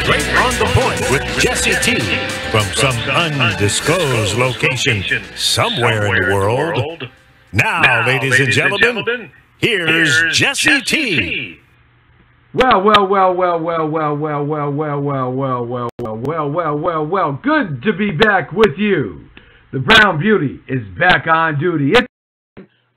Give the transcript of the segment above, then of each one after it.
Straight on the point with Jesse T. from some undisclosed location somewhere in the world. Now, ladies and gentlemen, here's Jesse T. Well, good to be back with you. The Brown Beauty is back on duty. It's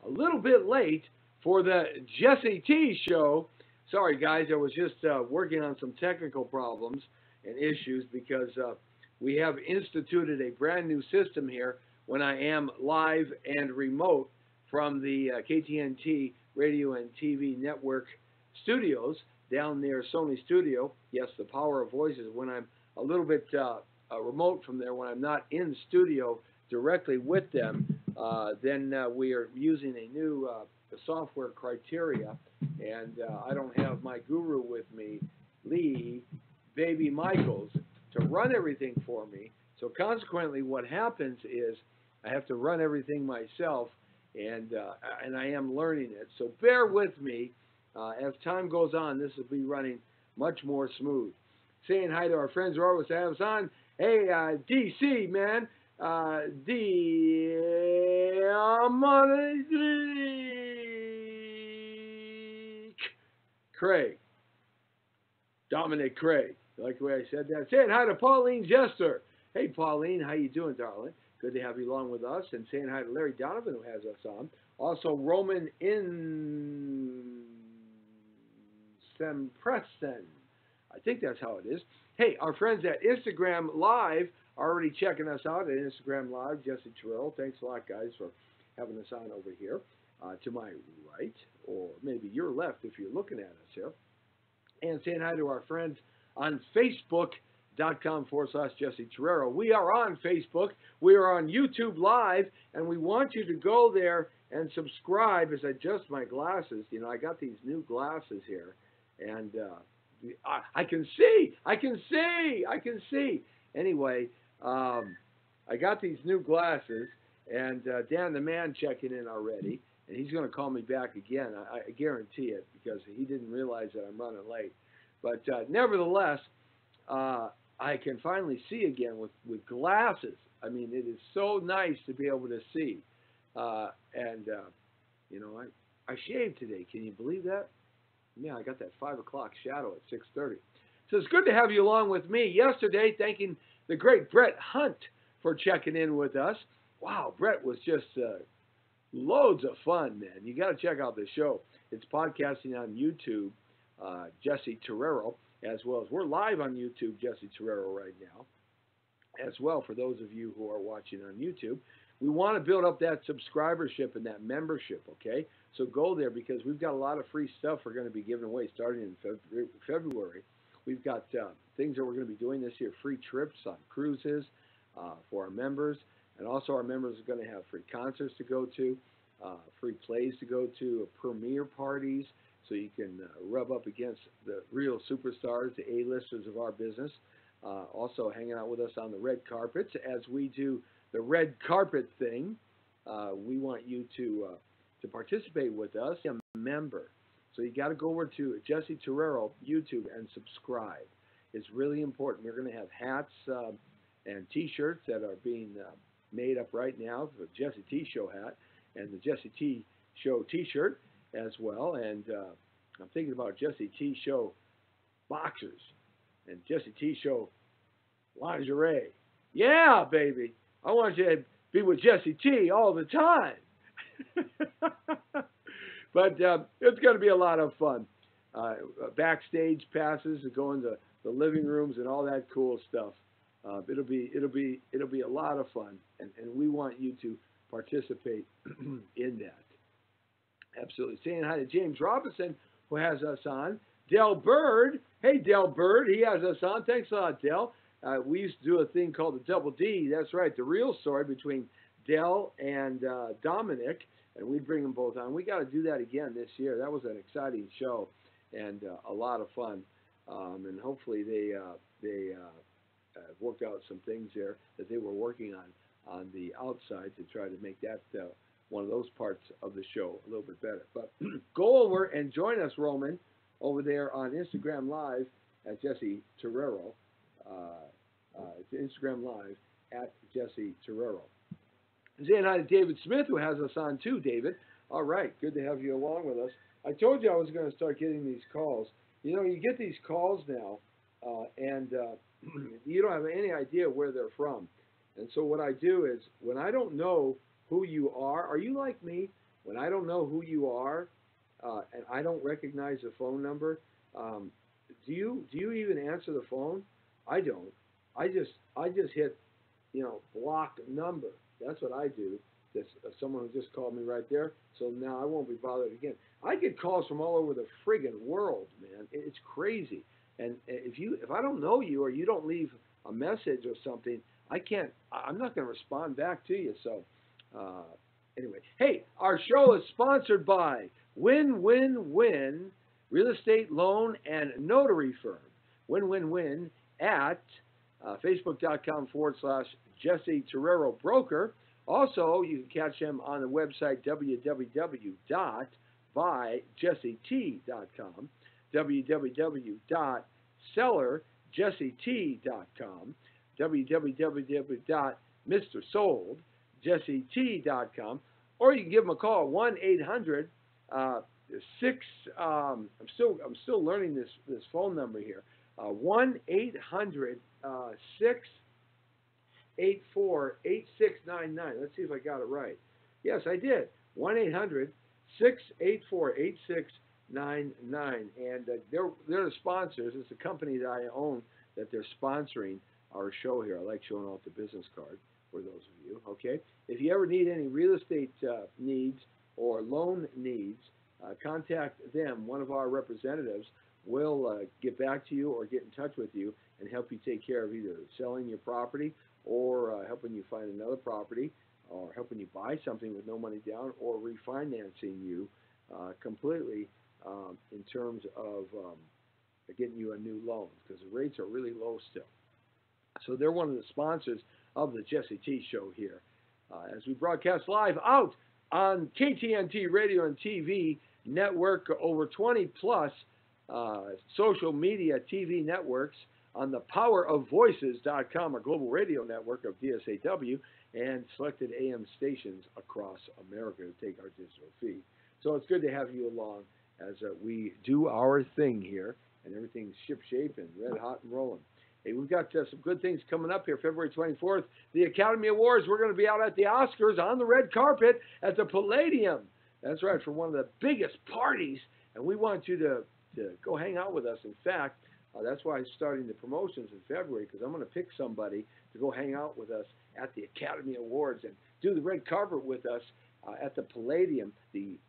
a little bit late for the Jesse T show. Sorry, guys, I was just working on some technical problems and issues because we have instituted a brand new system here when I am live and remote from the KTNT radio and TV network studios down near Sony Studio. Yes, the power of voices when I'm a little bit remote from there, when I'm not in studio directly with them. Then we are using a new software criteria, and I don't have my guru with me, Lee Baby Michaels, to run everything for me. So consequently, what happens is I have to run everything myself, and I am learning it. So bear with me. As time goes on, this will be running much more smooth. Saying hi to our friends who always have us on. Hey, DC, man. Craig. Dominic Craig. You like the way I said that? Saying hi to Pauline Jester. Hey, Pauline, how you doing, darling? Good to have you along with us. And saying hi to Larry Donovan, who has us on. Also, Roman Preston. I think that's how it is. Hey, our friends at Instagram Live are already checking us out at Instagram Live. Jesse Terrell, thanks a lot, guys, for having us on over here. To my right, or maybe your left if you're looking at us here. And saying hi to our friends on Facebook.com/Jesse Terrero. We are on Facebook. We are on YouTube Live, and we want you to go there and subscribe as I adjust my glasses. You know, I got these new glasses here, and I can see. Anyway, I got these new glasses, and Dan the man checking in already, and he's going to call me back again. I guarantee it, because he didn't realize that I'm running late. But nevertheless, I can finally see again with glasses. I mean, it is so nice to be able to see. You know, I shaved today. Can you believe that? Yeah, I got that 5 o'clock shadow at 6:30. So it's good to have you along with me. Yesterday, thanking the great Brett Hunt for checking in with us. Wow, Brett was just loads of fun, man. You got to check out the show. It's podcasting on YouTube, Jesse Terrero, as well as we're live on YouTube, Jesse Terrero, right now, as well, for those of you who are watching on YouTube. We want to build up that subscribership and that membership, okay? So go there, because we've got a lot of free stuff we're going to be giving away starting in February. We've got things that we're going to be doing this year, free trips on cruises for our members. And also our members are going to have free concerts to go to, free plays to go to, premiere parties, so you can rub up against the real superstars, the A-listers of our business. Also hanging out with us on the red carpets as we do the red carpet thing. We want you to participate with us, a member. So you got to go over to Jesse Terrero YouTube and subscribe. It's really important. We're going to have hats and T-shirts that are being made up right now, the Jesse T Show hat and the Jesse T Show T-shirt as well. And I'm thinking about Jesse T Show boxers and Jesse T Show lingerie. Yeah, baby. I want you to be with Jesse T all the time. But it's going to be a lot of fun. Backstage passes to go into the living rooms and all that cool stuff. It'll be a lot of fun, and we want you to participate in that. Absolutely. Saying hi to James Robinson, who has us on. Del Bird. Hey, Del Bird. He has us on. Thanks a lot, Del. We used to do a thing called the Double D. That's right, the real story between Del and Dominic, and we'd bring them both on. We got to do that again this year. That was an exciting show and a lot of fun. And hopefully they worked out some things there that they were working on the outside to try to make that one of those parts of the show a little bit better. But go over and join us, Roman, over there on Instagram Live at Jesse Terrero. It's Instagram Live at Jesse Terrero. Saying hi to David Smith, who has us on too, David. All right, good to have you along with us. I told you I was going to start getting these calls. You know, you get these calls now, and you don't have any idea where they're from. And so what I do is, when I don't know who you are you like me? When I don't know who you are, and I don't recognize the phone number, do you even answer the phone? I don't. I just hit, block number. That's what I do. That's someone who just called me right there. So now I won't be bothered again. I get calls from all over the friggin' world, man. It's crazy. And if I don't know you, or you don't leave a message or something, I'm not going to respond back to you. So Anyway, hey, our show is sponsored by Win Real Estate Loan and Notary Firm. Win at Facebook.com/Jesse Terrero Broker. Also, you can catch him on the website www.buyjesset.com, www.sellerjesset.com, www.mrsoldjesset.com, or you can give him a call 1-800 6. I'm still learning this phone number here. 1-800 684-8699. Let's see if I got it right. Yes, I did. 1-800-684-8699. And they're the sponsors. It's a company that I own that they're sponsoring our show here. I like showing off the business card for those of you. Okay. If you ever need any real estate needs or loan needs, contact them. One of our representatives will get back to you or get in touch with you and help you take care of either selling your property or helping you find another property, or helping you buy something with no money down, or refinancing you completely in terms of getting you a new loan, because the rates are really low still. So they're one of the sponsors of the Jesse T Show here. As we broadcast live out on KTNT Radio and TV network, over 20 plus social media TV networks on the powerofvoices.com, a global radio network of DSAW, and selected AM stations across America to take our digital feed. So it's good to have you along as we do our thing here, and everything's ship-shape and red hot and rolling. Hey, we've got some good things coming up here. February 24th, the Academy Awards. We're going to be out at the Oscars on the red carpet at the Palladium. That's right, for one of the biggest parties, and we want you to go hang out with us. In fact, that's why I'm starting the promotions in February, because I'm going to pick somebody to go hang out with us at the Academy Awards and do the red carpet with us at the Palladium,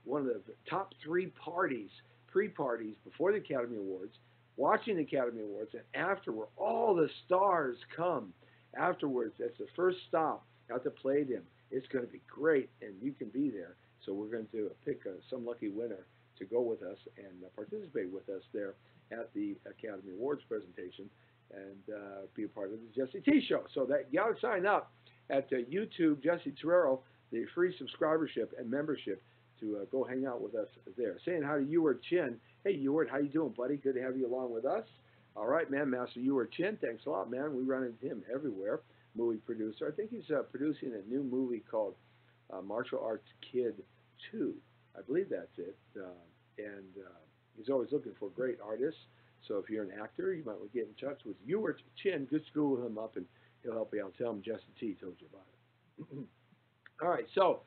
one of the top 3 parties, pre-parties before the Academy Awards, watching the Academy Awards, and afterward, all the stars come. Afterwards, that's the first stop at the Palladium. It's going to be great, and you can be there. So we're going to pick some lucky winner to go with us and participate with us there at the Academy Awards presentation and be a part of the Jesse T Show. So that you got to sign up at YouTube, Jesse Terrero, the free subscribership and membership to go hang out with us there. Saying hi to Ewart Chin. Hey, Ewart, how you doing, buddy? Good to have you along with us. All right, man, Master Ewart Chin, thanks a lot, man. We run into him everywhere. Movie producer. I think he's producing a new movie called Martial Arts Kid 2. I believe that's it. He's always looking for great artists. So if you're an actor, you might want to get in touch with Ewart Chin. Just Google him up, and he'll help you out. Tell him Jesse T told you about it. All right, so,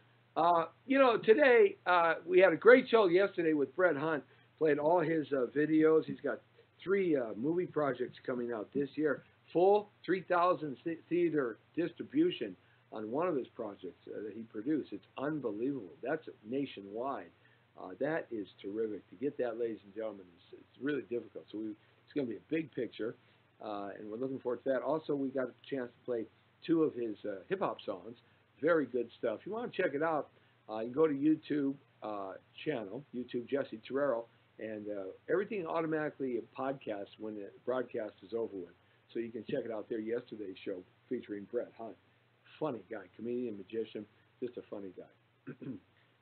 today we had a great show yesterday with Brett Hunt. Played all his videos. He's got 3 movie projects coming out this year. Full 3,000 theater distribution on one of his projects that he produced. It's unbelievable. That's nationwide. That is terrific. To get that, ladies and gentlemen, it's really difficult. So it's going to be a big picture, and we're looking forward to that. Also, we got a chance to play 2 of his hip-hop songs. Very good stuff. If you want to check it out, you can go to YouTube channel, YouTube Jesse Terrero, and everything automatically podcasts when the broadcast is over with. So you can check it out there. Yesterday's show featuring Brett Hunt. Funny guy, comedian, magician, just a funny guy.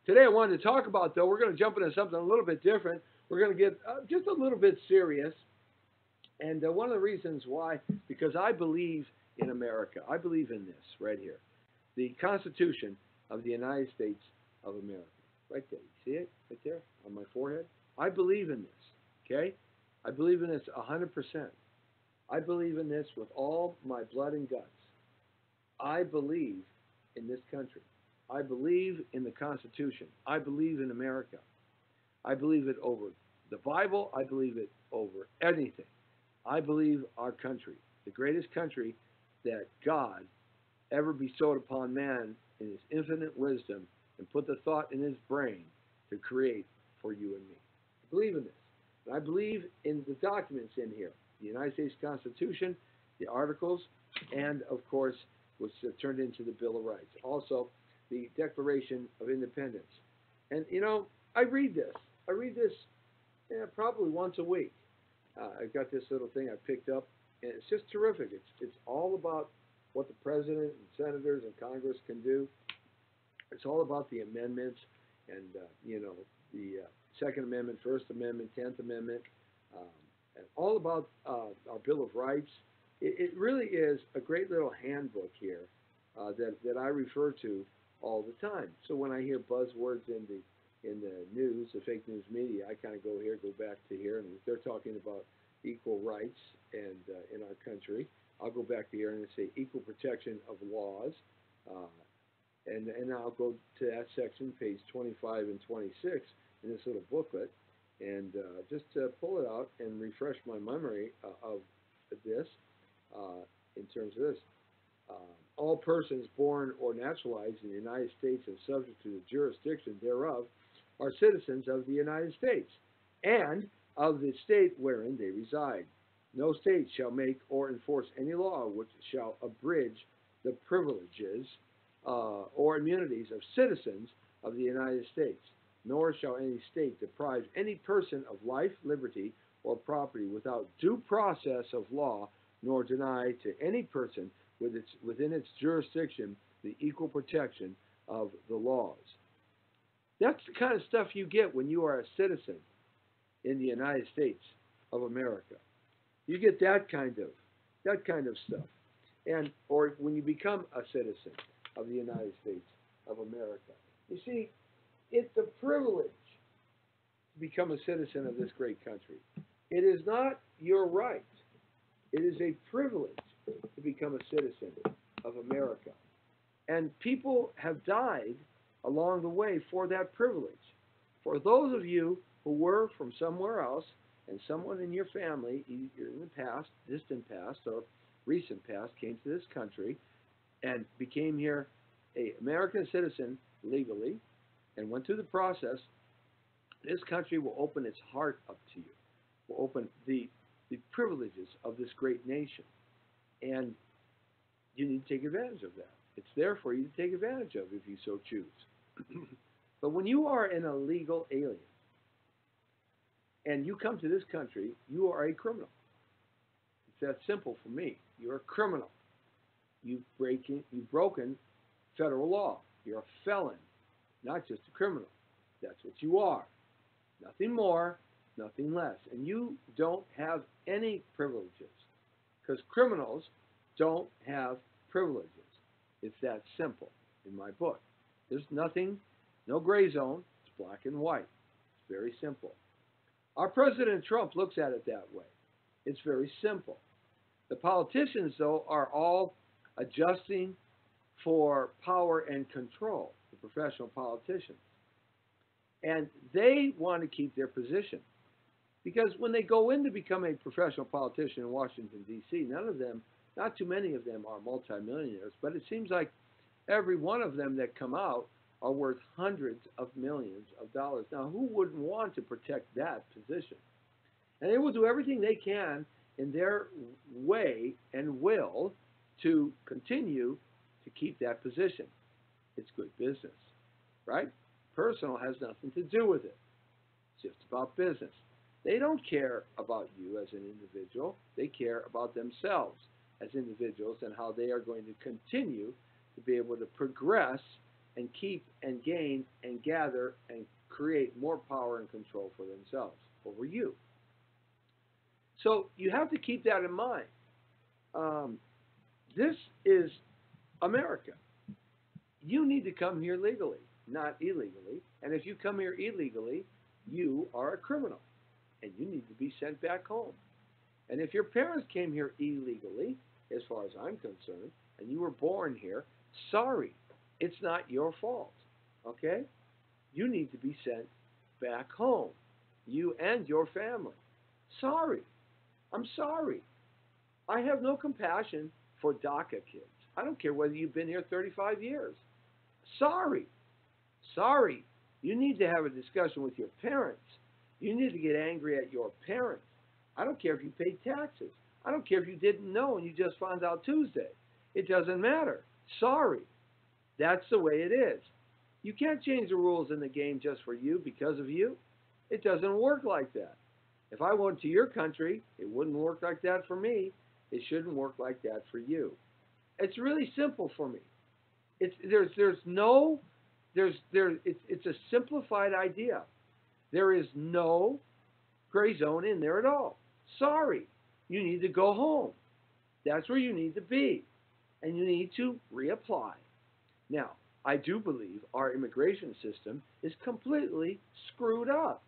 Today I wanted to talk about, though, we're going to jump into something a little bit different. We're going to get just a little bit serious. And one of the reasons why, because I believe in America. I believe in this right here. The Constitution of the United States of America. Right there. You see it? Right there on my forehead? I believe in this. Okay? I believe in this 100%. I believe in this with all my blood and guts. I believe in this country. I believe in the Constitution. I believe in America. I believe it over the Bible. I believe it over anything. I believe our country, the greatest country that God ever bestowed upon man in his infinite wisdom and put the thought in his brain to create for you and me. I believe in this. And I believe in the documents in here, the United States Constitution, the articles, and, of course, was turned into the Bill of Rights. Also, the Declaration of Independence. And you know, I read this. I read this probably once a week. I've got this little thing I picked up, and it's just terrific. It's all about what the president and senators and Congress can do. It's all about the amendments, and you know, the Second Amendment, First Amendment, 10th Amendment, and all about our Bill of Rights. It really is a great little handbook here that I refer to all the time. So when I hear buzzwords in the news, the fake news media, I kind of go here, go back to here, and if they're talking about equal rights and in our country, I'll go back to here and say equal protection of laws, and I'll go to that section, page 25 and 26 in this little booklet, and just pull it out and refresh my memory of this in terms of this. All persons born or naturalized in the United States and subject to the jurisdiction thereof are citizens of the United States and of the state wherein they reside. No state shall make or enforce any law which shall abridge the privileges or immunities of citizens of the United States, nor shall any state deprive any person of life, liberty, or property without due process of law, nor deny to any person within its jurisdiction the equal protection of the laws. That's the kind of stuff you get when you are a citizen in the United States of America. You get that kind of stuff, and or when you become a citizen of the United States of America. You see, it's a privilege to become a citizen of this great country. It is not your right. It is a privilege to become a citizen of America. And people have died along the way for that privilege. For those of you who were from somewhere else and someone in your family, either in the past, distant past, or recent past, came to this country and became here an American citizen legally and went through the process, this country will open its heart up to you, will open the privileges of this great nation. And you need to take advantage of that. It's there for you to take advantage of if you so choose. But when you are an illegal alien and you come to this country, you are a criminal. It's that simple for me. You're a criminal. You've broken federal law. You're a felon, not just a criminal. That's what you are. Nothing more, nothing less. And you don't have any privileges because criminals don't have privileges. It's that simple in my book. There's nothing, no gray zone. It's black and white. It's very simple. Our President Trump looks at it that way. It's very simple. The politicians, though, are all adjusting for power and control, the professional politicians. And they want to keep their position. Because when they go in to become a professional politician in Washington, D.C., none of them, not too many of them are multimillionaires, but it seems like every one of them that come out are worth hundreds of millions of dollars. Now, who wouldn't want to protect that position? And they will do everything they can in their way and will to continue to keep that position. It's good business, right? Personal has nothing to do with it. It's just about business. They don't care about you as an individual. They care about themselves as individuals and how they are going to continue to be able to progress and keep and gain and gather and create more power and control for themselves over you. So you have to keep that in mind. This is America. You need to come here legally, not illegally. And if you come here illegally, you are a criminal, and you need to be sent back home. And if your parents came here illegally, as far as I'm concerned, and you were born here, sorry, it's not your fault, okay? You need to be sent back home, you and your family. Sorry. I'm sorry. I have no compassion for DACA kids. I don't care whether you've been here 35 years. Sorry. Sorry. You need to have a discussion with your parents. You need to get angry at your parents. I don't care if you paid taxes. I don't care if you didn't know and you just found out Tuesday. It doesn't matter. Sorry. That's the way it is. You can't change the rules in the game just for you because of you. It doesn't work like that. If I went to your country, it wouldn't work like that for me. It shouldn't work like that for you. It's really simple for me. It's a simplified idea. There is no gray zone in there at all. Sorry, you need to go home. That's where you need to be, and you need to reapply. Now, I do believe our immigration system is completely screwed up.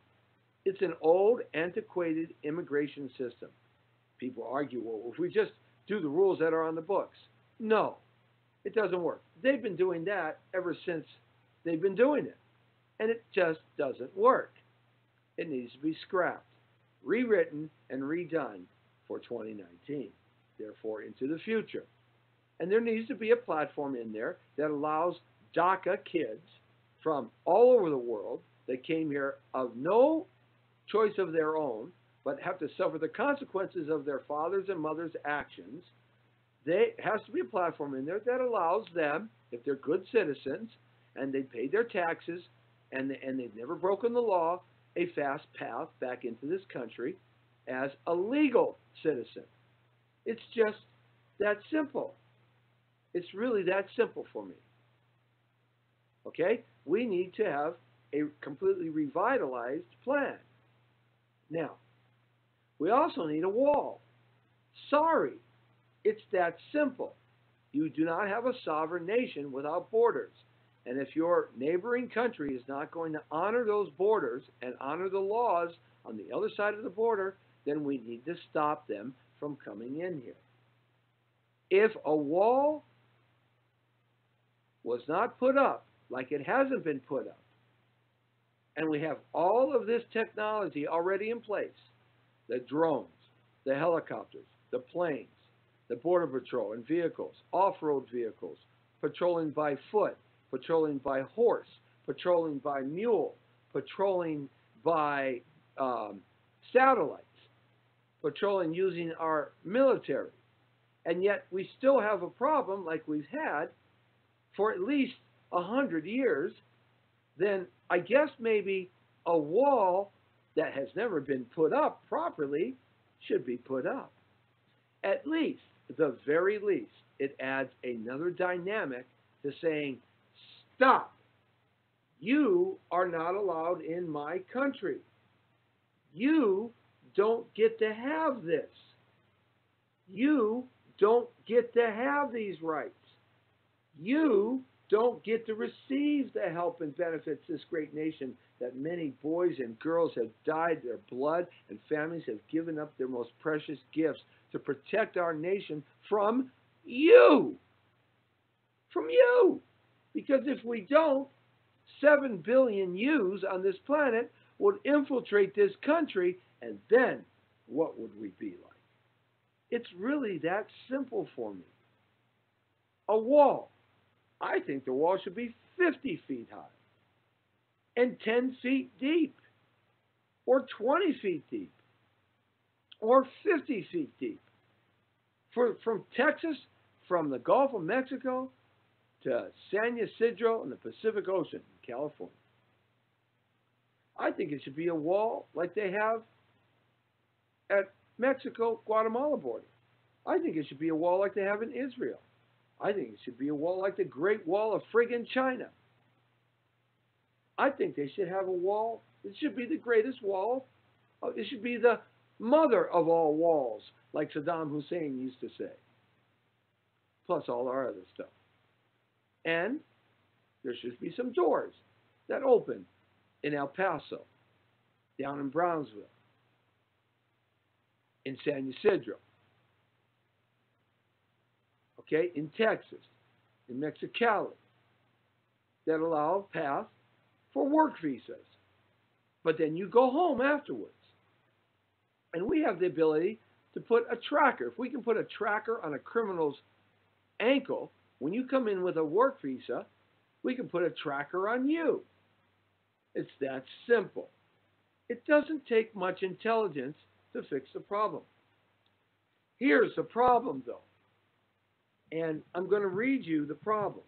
It's an old, antiquated immigration system. People argue, well, if we just do the rules that are on the books. No, it doesn't work. They've been doing that ever since they've been doing it. And it just doesn't work. It needs to be scrapped, rewritten, and redone for 2019, therefore into the future. And there needs to be a platform in there that allows DACA kids from all over the world that came here of no choice of their own, but have to suffer the consequences of their fathers and mothers' actions. There has to be a platform in there that allows them, if they're good citizens and they paid their taxes and they've never broken the law, a fast path back into this country as a legal citizen. It's just that simple. It's really that simple for me. Okay? We need to have a completely revitalized plan. Now, we also need a wall. Sorry, it's that simple. You do not have a sovereign nation without borders. And if your neighboring country is not going to honor those borders and honor the laws on the other side of the border, then we need to stop them from coming in here. If a wall was not put up, like it hasn't been put up, and we have all of this technology already in place, the drones, the helicopters, the planes, the border patrol and vehicles, off-road vehicles, patrolling by foot, patrolling by horse, patrolling by mule, patrolling by satellites, patrolling using our military. And yet we still have a problem like we've had for at least 100 years. Then I guess maybe a wall that has never been put up properly should be put up. At least, the very least, it adds another dynamic to saying, stop. You are not allowed in my country. You don't get to have this. You don't get to have these rights. You don't get to receive the help and benefits this great nation that many boys and girls have died their blood and families have given up their most precious gifts to protect our nation from you. From you. Because if we don't, 7 billion yous on this planet would infiltrate this country, and then what would we be like? It's really that simple for me. A wall. I think the wall should be 50 feet high and 10 feet deep or 20 feet deep or 50 feet deep. From Texas, from the Gulf of Mexico to San Ysidro in the Pacific Ocean in California. I think it should be a wall like they have at Mexico-Guatemala border. I think it should be a wall like they have in Israel. I think it should be a wall like the Great Wall of friggin' China. I think they should have a wall. It should be the greatest wall. It should be the mother of all walls, like Saddam Hussein used to say. Plus all our other stuff. And there should be some doors that open in El Paso, down in Brownsville, in San Ysidro. Okay, in Texas, in Mexicali, that allow a path for work visas. But then you go home afterwards. And we have the ability to put a tracker. If we can put a tracker on a criminal's ankle, when you come in with a work visa, we can put a tracker on you. It's that simple. It doesn't take much intelligence to fix the problem. Here's the problem, though. And I'm going to read you the problem.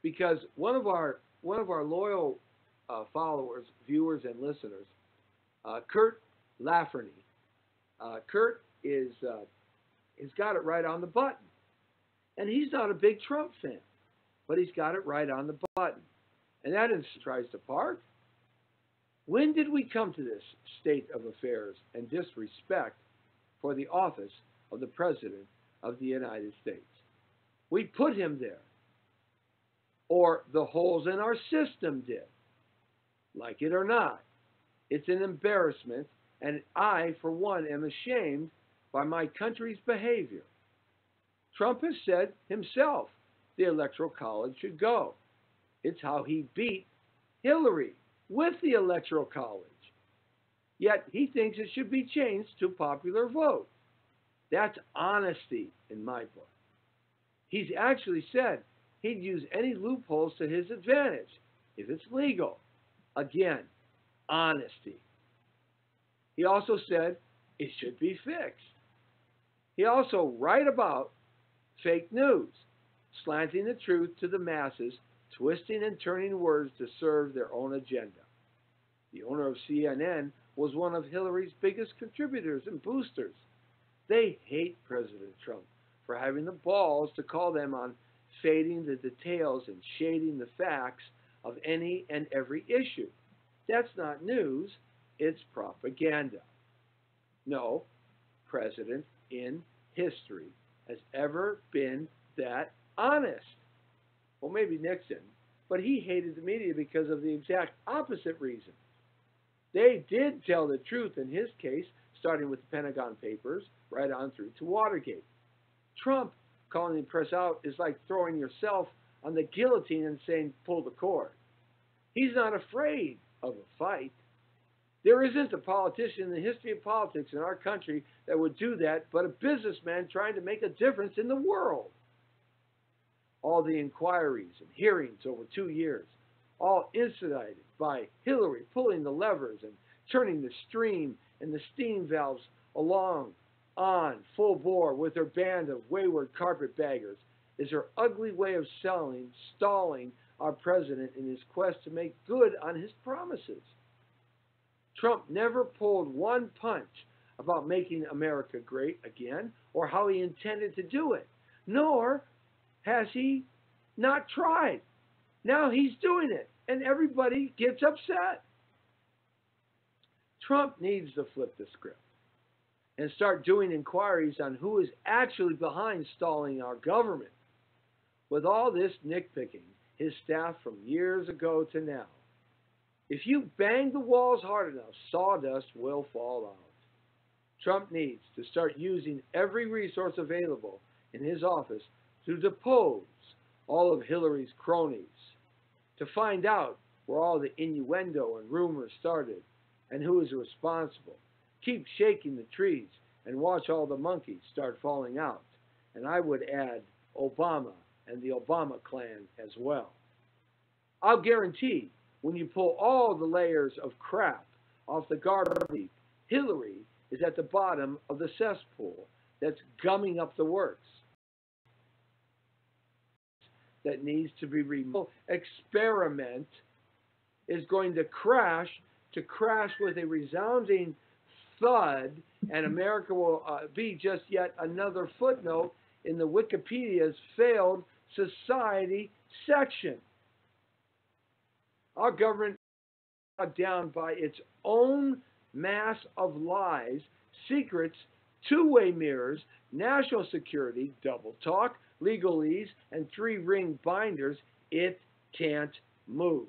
because one of our loyal followers, viewers, and listeners, Kurt Lafferty. Kurt has got it right on the button, and he's not a big Trump fan, but he's got it right on the button, and that is tries to park. When did we come to this state of affairs and disrespect for the office of the President of the United States? We put him there, or the holes in our system did. Like it or not, it's an embarrassment, and I, for one, am ashamed by my country's behavior. Trump has said himself the Electoral College should go. It's how he beat Hillary, with the Electoral College. Yet he thinks it should be changed to popular vote. That's honesty in my book. He's actually said he'd use any loopholes to his advantage if it's legal. Again, honesty. He also said it should be fixed. He also write about fake news, slanting the truth to the masses, twisting and turning words to serve their own agenda. The owner of CNN was one of Hillary's biggest contributors and boosters. They hate President Trump for having the balls to call them on fading the details and shading the facts of any and every issue. That's not news, it's propaganda. No president in history has ever been that honest. Well, maybe Nixon, but he hated the media because of the exact opposite reason. They did tell the truth in his case, starting with the Pentagon Papers, right on through to Watergate. Trump calling the press out is like throwing yourself on the guillotine and saying, pull the cord. He's not afraid of a fight. There isn't a politician in the history of politics in our country that would do that, but a businessman trying to make a difference in the world. All the inquiries and hearings over 2 years, all instigated by Hillary pulling the levers and turning the stream and the steam valves along, on, full bore with her band of wayward carpetbaggers, is her ugly way of stalling our president in his quest to make good on his promises. Trump never pulled one punch about making America great again or how he intended to do it, nor has he not tried. Now he's doing it, and everybody gets upset. Trump needs to flip the script and start doing inquiries on who is actually behind stalling our government. With all this nitpicking, his staff from years ago to now, if you bang the walls hard enough, sawdust will fall out. Trump needs to start using every resource available in his office to depose all of Hillary's cronies, to find out where all the innuendo and rumors started and who is responsible. Keep shaking the trees and watch all the monkeys start falling out. And I would add Obama and the Obama clan as well. I'll guarantee when you pull all the layers of crap off the garbage heap, Hillary is at the bottom of the cesspool that's gumming up the works. That needs to be removed. Experiment is going to crash with a resounding thud, and America will be just yet another footnote in the Wikipedia's failed society section. Our government is down by its own mass of lies, secrets, two-way mirrors, national security, double talk, legalese, and three-ring binders. It can't move.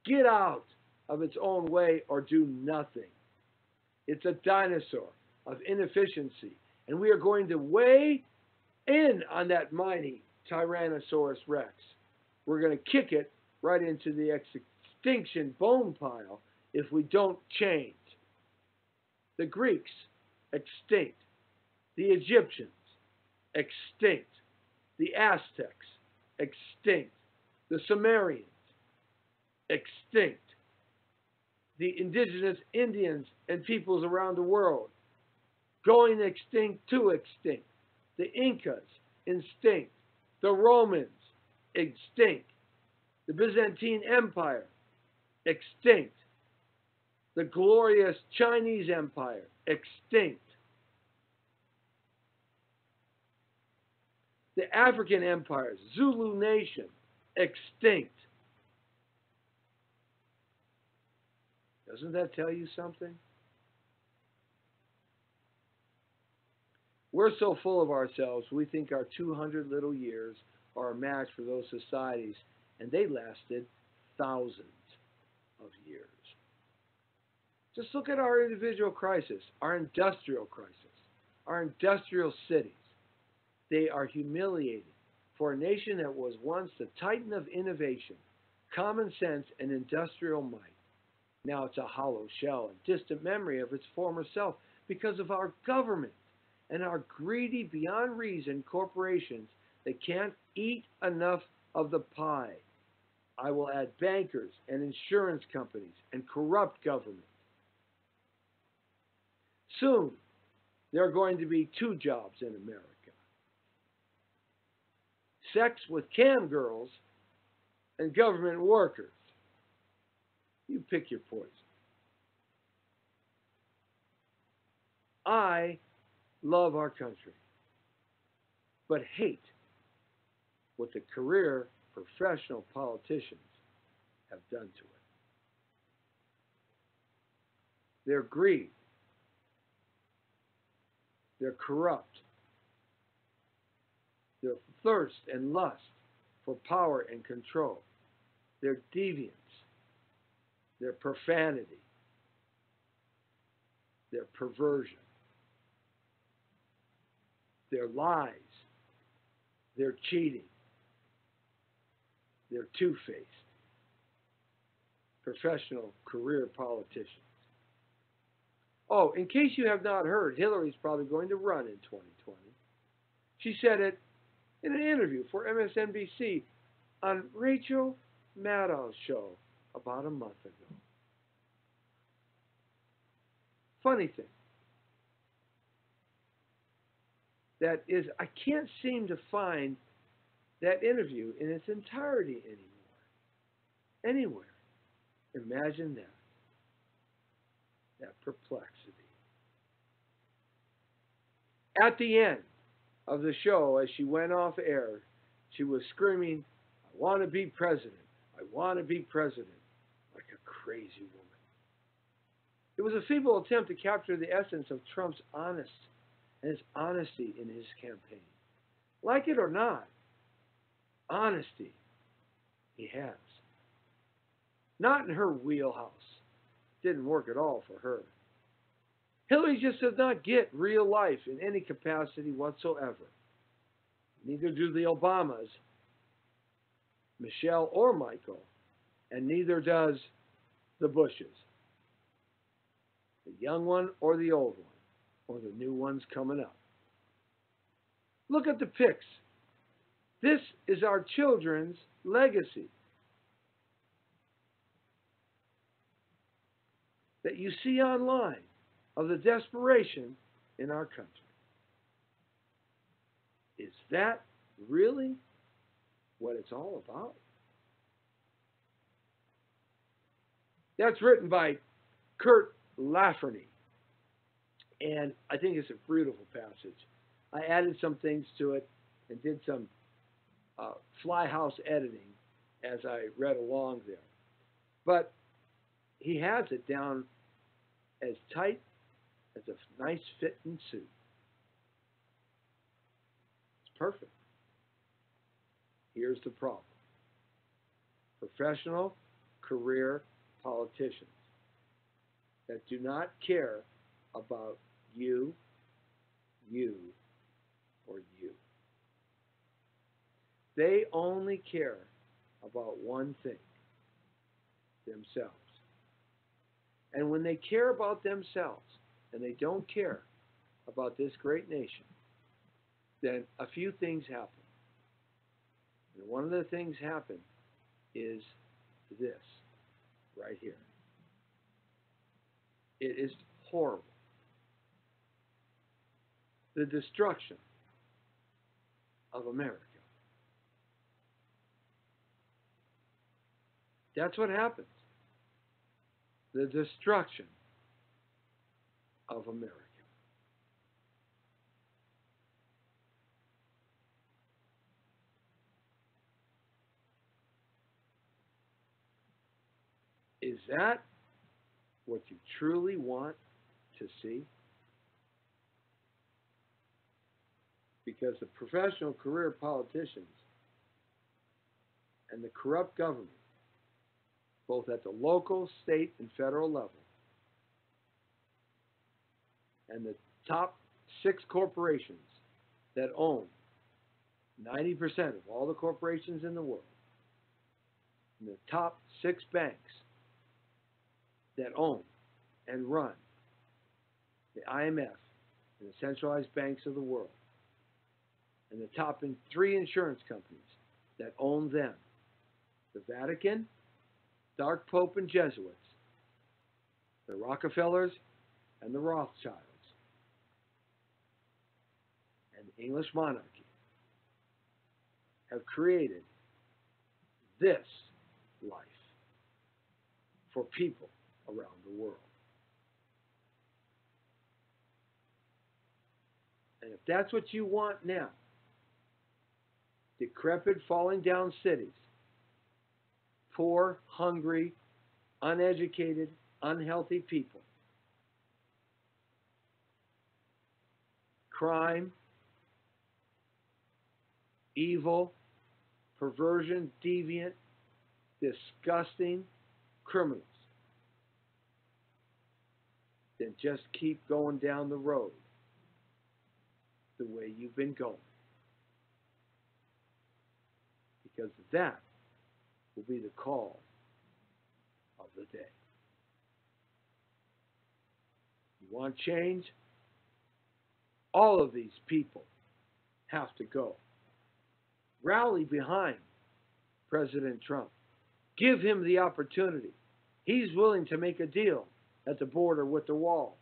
Get out of its own way or do nothing. It's a dinosaur of inefficiency, and we are going to weigh in on that mighty Tyrannosaurus Rex. We're going to kick it right into the extinction bone pile if we don't change. The Greeks, extinct. The Egyptians, extinct. The Aztecs, extinct. The Sumerians, extinct. The indigenous Indians and peoples around the world, going extinct to extinct. The Incas, extinct. The Romans, extinct. The Byzantine Empire, extinct. The glorious Chinese Empire, extinct. The African empires, Zulu nation, extinct. Doesn't that tell you something? We're so full of ourselves, we think our 200 little years are a match for those societies, and they lasted thousands of years. Just look at our individual crisis, our industrial crisis, our industrial cities. They are humiliating for a nation that was once the titan of innovation, common sense, and industrial might. Now it's a hollow shell and distant memory of its former self because of our government and our greedy, beyond reason corporations that can't eat enough of the pie. I will add bankers and insurance companies and corrupt government. Soon, there are going to be two jobs in America. Sex with cam girls and government workers. You pick your poison. I love our country, but hate what the career professional politicians have done to it. Their greed, their corrupt, their thirst and lust for power and control, their deviance, their profanity, their perversion, their lies, their cheating, their two-faced professional career politicians. Oh, in case you have not heard, Hillary's probably going to run in 2020. She said it in an interview for MSNBC on Rachel Maddow's show about a month ago. Funny thing. That is, I can't seem to find that interview in its entirety anymore. Anywhere. Imagine that. That perplexity. At the end of the show, as she went off air, she was screaming, "I want to be president. I want to be president," like a crazy woman. It was a feeble attempt to capture the essence of Trump's honesty in his campaign. Like it or not, honesty he has. Not in her wheelhouse. Didn't work at all for her. Hillary just does not get real life in any capacity whatsoever. Neither do the Obamas, Michelle or Michael, and neither does the Bushes. The young one or the old one, or the new ones coming up. Look at the pics. This is our children's legacy. That you see online of the desperation in our country. Is that really what it's all about? That's written by Kurt Lafferty, and I think it's a beautiful passage. I added some things to it and did some fly house editing as I read along there. But he has it down as tight as a nice fitting suit. It's perfect. Here's the problem. Professional career politicians that do not care about you, or you. They only care about one thing, themselves. And when they care about themselves and they don't care about this great nation, then a few things happen. And one of the things happen is this right here. It is horrible. The destruction of America. That's what happens. The destruction of America. Is that what you truly want to see? Because the professional career politicians and the corrupt government, both at the local, state, and federal level, and the top 6 corporations that own 90% of all the corporations in the world, and the top 6 banks that own and run the IMF and the centralized banks of the world, and the top 3 insurance companies that own them, the Vatican, Dark Pope and Jesuits, the Rockefellers and the Rothschilds, and the English monarchy, have created this life for people around the world. And if that's what you want now, decrepit, falling down cities, poor, hungry, uneducated, unhealthy people, crime, evil, perversion, deviant, disgusting criminals, then just keep going down the road the way you've been going. Because that will be the call of the day. You want change? All of these people have to go. Rally behind President Trump. Give him the opportunity. He's willing to make a deal at the border with the wall.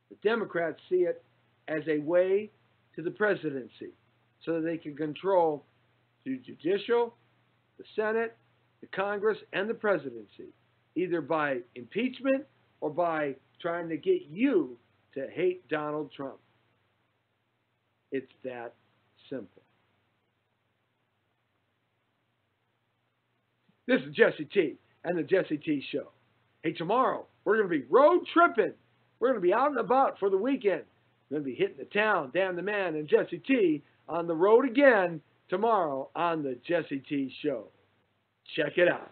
The Democrats see it as a way to the presidency so that they can control the judicial, the Senate, the Congress, and the presidency, either by impeachment or by trying to get you to hate Donald Trump. It's that simple. This is Jesse T and the Jesse T Show. Hey, tomorrow we're going to be road tripping. We're going to be out and about for the weekend. We're going to be hitting the town, Dan the Man and Jesse T on the road again tomorrow on the Jesse T Show. Check it out.